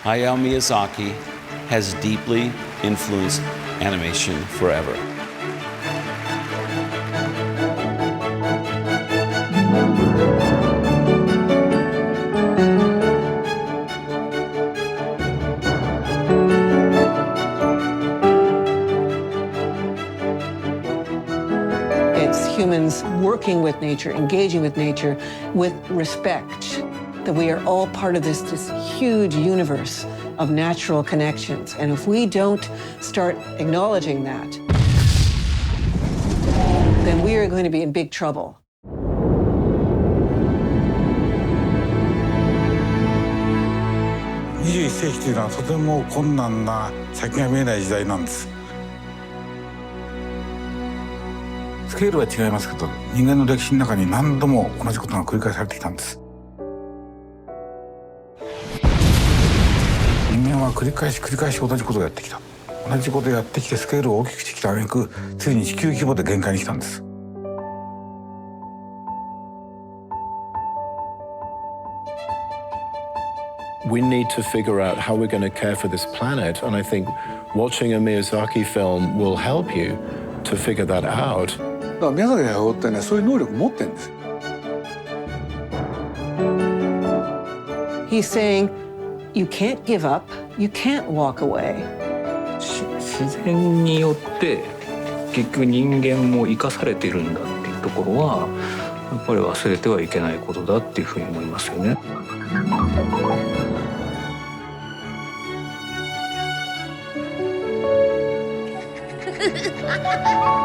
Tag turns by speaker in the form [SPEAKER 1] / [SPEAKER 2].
[SPEAKER 1] Hayao Miyazaki has deeply influenced animation forever.
[SPEAKER 2] It's humans working with nature, engaging with nature with respect, that we are all part of this huge universe of natural connections. And if we don't start acknowledging that, then we are going to be in big trouble.
[SPEAKER 3] 21世紀というのはとても困難な先が見えない時代なんです。スケールは違いますけど、人間の歴史の中に何度も同じことが繰り返されてきたんです。人間は繰り返し同じことをやってきた。同じことをやってきてスケールを大きくしてきた挙句、ついに地球規模で限界に来たんです。
[SPEAKER 4] We need to figure out how we're going to care for this planet, and I think watching a Miyazaki film will help you to figure that out.
[SPEAKER 3] だから宮崎駿ってね、そういう能力持ってるんですよ。
[SPEAKER 2] He's saying, you can't give up, you can't walk away.
[SPEAKER 5] 自然によって結局人間も生かされているんだっていうところはやっぱり忘れてはいけないことだっていうふうに思いますよね。
[SPEAKER 6] Ha ha ha!